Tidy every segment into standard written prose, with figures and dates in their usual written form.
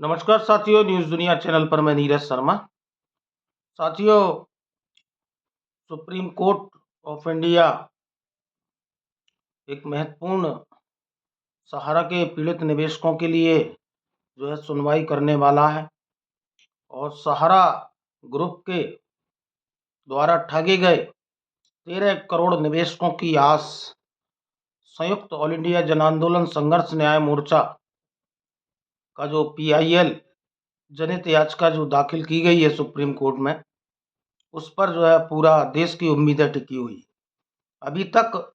नमस्कार साथियों, न्यूज़ दुनिया चैनल पर मैं नीरज शर्मा। साथियों, सुप्रीम कोर्ट ऑफ इंडिया एक महत्वपूर्ण सहारा के पीड़ित निवेशकों के लिए जो है सुनवाई करने वाला है और सहारा ग्रुप के द्वारा ठगे गए 13 करोड़ निवेशकों की आस संयुक्त ऑल इंडिया जन आंदोलन संघर्ष न्याय मोर्चा का जो PIL जनहित याचिका जो दाखिल की गई है सुप्रीम कोर्ट में, उस पर जो है पूरा देश की उम्मीदें टिकी हुई है। अभी तक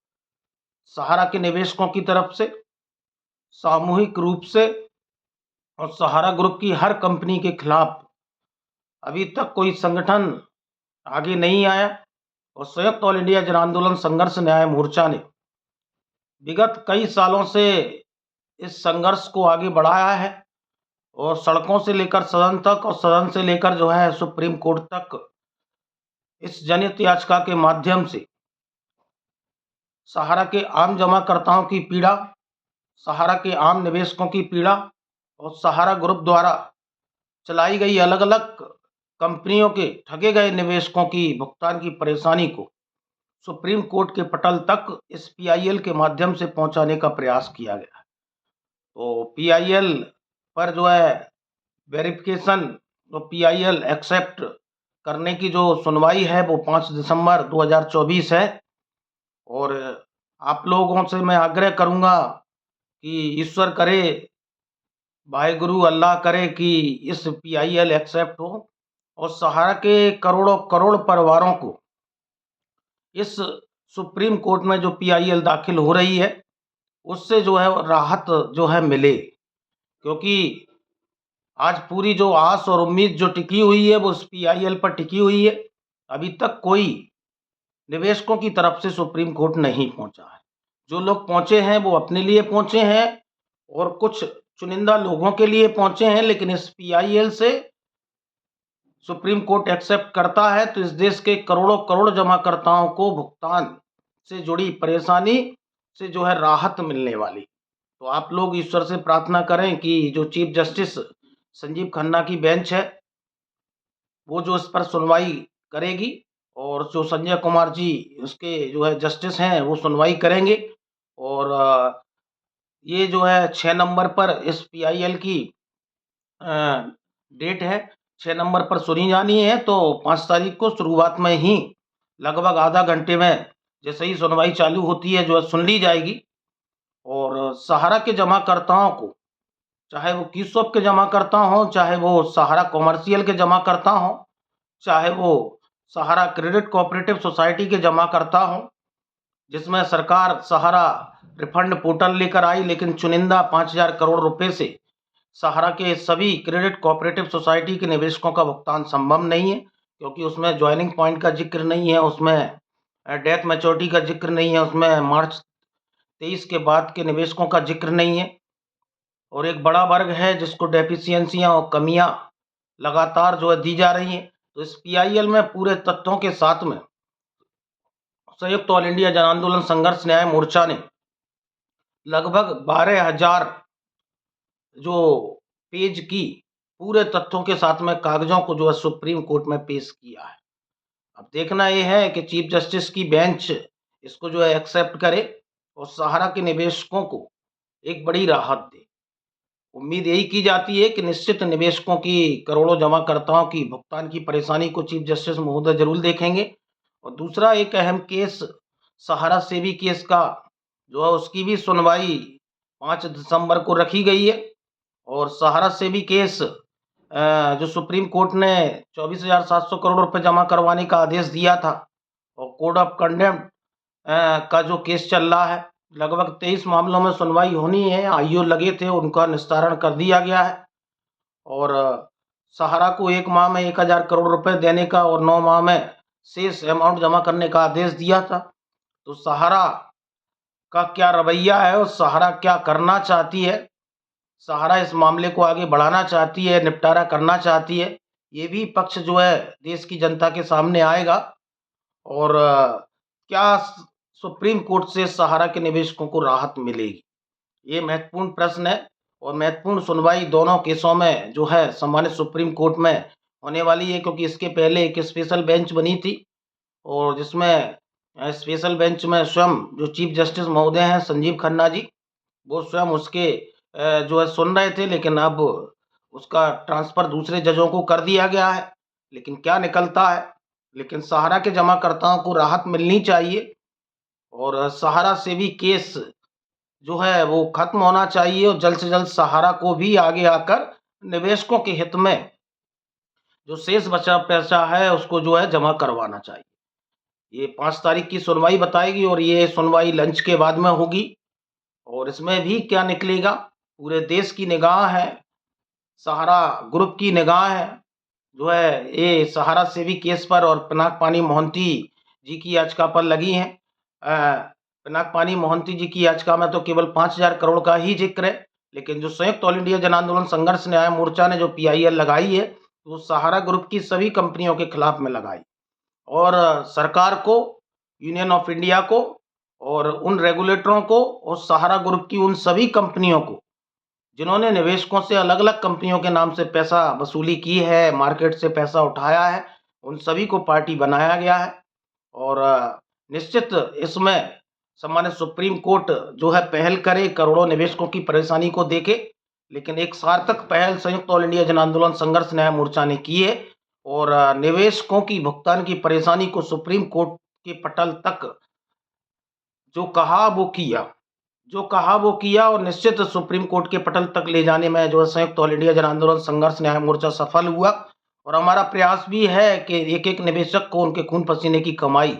सहारा के निवेशकों की तरफ से सामूहिक रूप से और सहारा ग्रुप की हर कंपनी के खिलाफ अभी तक कोई संगठन आगे नहीं आया और संयुक्त ऑल इंडिया जन आंदोलन संघर्ष न्याय मोर्चा ने विगत कई सालों से इस संघर्ष को आगे बढ़ाया है और सड़कों से लेकर सदन तक और सदन से लेकर जो है सुप्रीम कोर्ट तक इस जनहित याचिका के माध्यम से सहारा के आम जमाकर्ताओं की पीड़ा, सहारा के आम निवेशकों की पीड़ा और सहारा ग्रुप द्वारा चलाई गई अलग अलग कंपनियों के ठगे गए निवेशकों की भुगतान की परेशानी को सुप्रीम कोर्ट के पटल तक इस PIL के माध्यम से पहुंचाने का प्रयास किया गया। तो PIL पर जो है वेरिफिकेशन तो PIL एक्सेप्ट करने की जो सुनवाई है वो 5 दिसंबर 2024 है और आप लोगों से मैं आग्रह करूंगा कि ईश्वर करे, वाहेगुरु अल्लाह करे कि इस PIL एक्सेप्ट हो और सहारा के करोड़ों करोड़ परिवारों को इस सुप्रीम कोर्ट में जो PIL दाखिल हो रही है उससे जो है राहत जो है मिले, क्योंकि आज पूरी जो आस और उम्मीद जो टिकी हुई है वो उस PIL पर टिकी हुई है। अभी तक कोई निवेशकों की तरफ से सुप्रीम कोर्ट नहीं पहुंचा है। जो लोग पहुंचे हैं वो अपने लिए पहुंचे हैं और कुछ चुनिंदा लोगों के लिए पहुंचे हैं, लेकिन इस PIL से सुप्रीम कोर्ट एक्सेप्ट करता है तो इस देश के करोड़ों करोड़ जमाकर्ताओं को भुगतान से जुड़ी परेशानी से जो है राहत मिलने वाली। तो आप लोग ईश्वर से प्रार्थना करें कि जो चीफ जस्टिस संजीव खन्ना की बेंच है वो जो इस पर सुनवाई करेगी और जो संजय कुमार जी उसके जो है जस्टिस हैं वो सुनवाई करेंगे और ये जो है 6 नंबर पर इस PIL की डेट है, 6 नंबर पर सुनी जानी है। तो 5 तारीख को शुरुआत में ही लगभग आधा घंटे में जैसे ही सुनवाई चालू होती है जो है सुन ली जाएगी और सहारा के जमाकर्ताओं को, चाहे वो कीसॉप के जमाकर्ता हों, चाहे वो सहारा कॉमर्शियल के जमाकर्ता हों, चाहे वो सहारा क्रेडिट कोऑपरेटिव सोसाइटी के जमाकर्ता हों, जिसमें सरकार सहारा रिफंड पोर्टल लेकर आई, लेकिन चुनिंदा 5,000 करोड़ रुपए से सहारा के सभी क्रेडिट कोऑपरेटिव सोसाइटी के निवेशकों का भुगतान संभव नहीं है, क्योंकि उसमें ज्वाइनिंग पॉइंट का जिक्र नहीं है, उसमें डेथ मैच्योरिटी का जिक्र नहीं है, उसमें मार्च 23 के बाद के निवेशकों का जिक्र नहीं है और एक बड़ा वर्ग है जिसको डेफिशिएंसियां और कमियां लगातार जो है दी जा रही हैं। तो इस PIL में पूरे तथ्यों के साथ में संयुक्त ऑल इंडिया जन आंदोलन संघर्ष न्याय मोर्चा ने लगभग 12,000 जो पेज की पूरे तथ्यों के साथ में कागजों को जो है सुप्रीम कोर्ट में पेश किया है। अब देखना यह है कि चीफ जस्टिस की बेंच इसको जो है एक्सेप्ट करे और सहारा के निवेशकों को एक बड़ी राहत दे। उम्मीद यही की जाती है कि निश्चित निवेशकों की, करोड़ों जमाकर्ताओं की भुगतान की परेशानी को चीफ जस्टिस महोदय जरूर देखेंगे। और दूसरा एक अहम केस सहारा सेवी केस का जो है उसकी भी सुनवाई 5 दिसंबर को रखी गई है और सहारा सेवी केस जो सुप्रीम कोर्ट ने 24,700 करोड़ रुपए जमा करवाने का आदेश दिया था और कोड ऑफ कंडेम्ट का जो केस चल रहा है, लगभग 23 मामलों में सुनवाई होनी है, IO लगे थे, उनका निस्तारण कर दिया गया है और सहारा को 1 माह में 1,000 करोड़ रुपए देने का और 9 माह में शेष अमाउंट जमा करने का आदेश दिया था। तो सहारा का क्या रवैया है और सहारा क्या करना चाहती है, सहारा इस मामले को आगे बढ़ाना चाहती है, निपटारा करना चाहती है, ये भी पक्ष जो है देश की जनता के सामने आएगा और क्या सुप्रीम कोर्ट से सहारा के निवेशकों को राहत मिलेगी, ये महत्वपूर्ण प्रश्न है और महत्वपूर्ण सुनवाई दोनों केसों में जो है सम्मानित सुप्रीम कोर्ट में होने वाली है, क्योंकि इसके पहले एक स्पेशल बेंच बनी थी और जिसमें स्पेशल बेंच में स्वयं जो चीफ जस्टिस महोदय हैं संजीव खन्ना जी, वो स्वयं उसके जो है सुन रहे थे, लेकिन अब उसका ट्रांसफ़र दूसरे जजों को कर दिया गया है। लेकिन क्या निकलता है? लेकिन सहारा के जमाकर्ताओं को राहत मिलनी चाहिए और सहारा से भी केस जो है वो खत्म होना चाहिए और जल्द से जल्द सहारा को भी आगे आकर निवेशकों के हित में जो शेष बचा पैसा है उसको जो है जमा करवाना चाहिए। ये 5 तारीख की सुनवाई बताएगी और ये सुनवाई लंच के बाद में होगी और इसमें भी क्या निकलेगा, पूरे देश की निगाह है, सहारा ग्रुप की निगाह है, जो है ये सहारा सेवी केस पर और पिनाक-पानी मोहंती जी की याचिका पर लगी हैं। पिनाक-पानी मोहंती जी की याचिका में तो केवल 5,000 करोड़ का ही ज़िक्र है, लेकिन जो संयुक्त ऑल इंडिया जन आंदोलन संघर्ष न्याय मोर्चा ने जो पीआईएल लगाई है, वो सहारा ग्रुप की सभी कंपनियों के खिलाफ में लगाई और सरकार को, यूनियन ऑफ इंडिया को और उन रेगुलेटरों को और सहारा ग्रुप की उन सभी कंपनियों को जिन्होंने निवेशकों से अलग-अलग कंपनियों के नाम से पैसा वसूली की है, मार्केट से पैसा उठाया है, उन सभी को पार्टी बनाया गया है और निश्चित इसमें सम्मानित सुप्रीम कोर्ट जो है पहल करे, करोड़ों निवेशकों की परेशानी को देखे, लेकिन एक सार्थक पहल संयुक्त ऑल इंडिया जन आंदोलन संघर्ष न्याय मोर्चा ने की है और निवेशकों की भुगतान की परेशानी को सुप्रीम कोर्ट के पटल तक जो कहा वो किया। जो कहा वो किया और निश्चित सुप्रीम कोर्ट के पटल तक ले जाने में जो है संयुक्त ऑल इंडिया जन आंदोलन संघर्ष न्याय मोर्चा सफल हुआ और हमारा प्रयास भी है कि एक-एक निवेशक को उनके खून पसीने की कमाई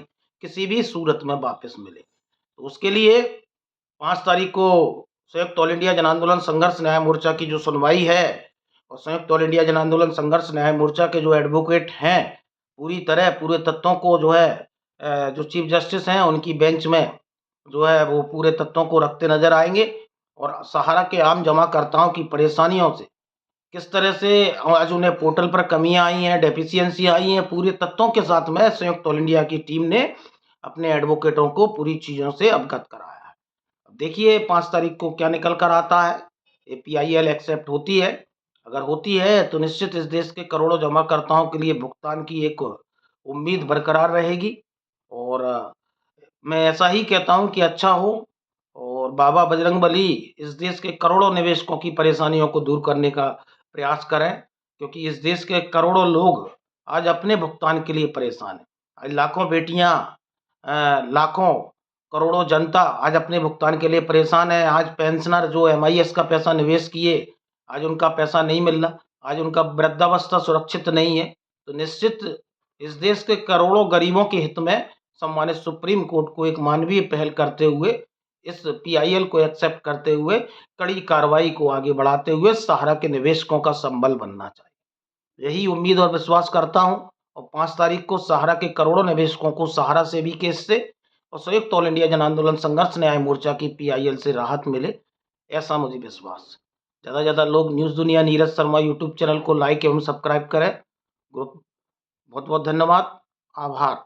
किसी भी सूरत में वापस मिले। तो उसके लिए 5 तारीख को संयुक्त ऑल इंडिया जन आंदोलन संघर्ष न्याय मोर्चा की जो सुनवाई है और संयुक्त ऑल इंडिया जन आंदोलन संघर्ष न्याय मोर्चा के जो एडवोकेट हैं, पूरी तरह पूरे तत्वों को जो है जो चीफ जस्टिस हैं उनकी बेंच में जो है वो पूरे तत्वों को रखते नज़र आएँगे और सहारा के आम जमाकर्ताओं की परेशानियों से किस तरह से आज उन्हें पोर्टल पर कमियाँ आई हैं, डेफ़िशिएंसी आई हैं, पूरे तत्वों के साथ में संयुक्त ऑल इंडिया की टीम ने अपने एडवोकेटों को पूरी चीज़ों से अवगत कराया है। अब देखिए 5 तारीख को क्या निकल कर आता है। ये पीआईएल एक्सेप्ट होती है, अगर होती है तो निश्चित इस देश के करोड़ों जमाकर्ताओं के लिए भुगतान की एक उम्मीद बरकरार रहेगी और मैं ऐसा ही कहता हूँ कि अच्छा हो और बाबा बजरंगबली इस देश के करोड़ों निवेशकों की परेशानियों को दूर करने का प्रयास करें, क्योंकि इस देश के करोड़ों लोग आज अपने भुगतान के लिए परेशान हैं। आज लाखों बेटियाँ लाखों करोड़ों जनता आज अपने भुगतान के लिए परेशान है। आज पेंशनर जो एमआईएस का पैसा निवेश किए, आज उनका पैसा नहीं मिल रहा, आज उनका वृद्धावस्था सुरक्षित नहीं है। तो निश्चित इस देश के करोड़ों गरीबों के हित में सम्मानित सुप्रीम कोर्ट को एक मानवीय पहल करते हुए, इस पीआईएल को एक्सेप्ट करते हुए, कड़ी कार्रवाई को आगे बढ़ाते हुए सहारा के निवेशकों का संबल बनना चाहिए। यही उम्मीद और विश्वास करता हूँ और 5 तारीख को सहारा के करोड़ों निवेशकों को सहारा सेवी केस से और संयुक्त ऑल इंडिया जन आंदोलन संघर्ष न्याय मोर्चा की पीआईएल से राहत मिले, ऐसा मुझे विश्वास है। ज़्यादा से ज़्यादा लोग न्यूज़ दुनिया नीरज शर्मा यूट्यूब चैनल को लाइक एवं सब्सक्राइब करें। बहुत बहुत धन्यवाद, आभार।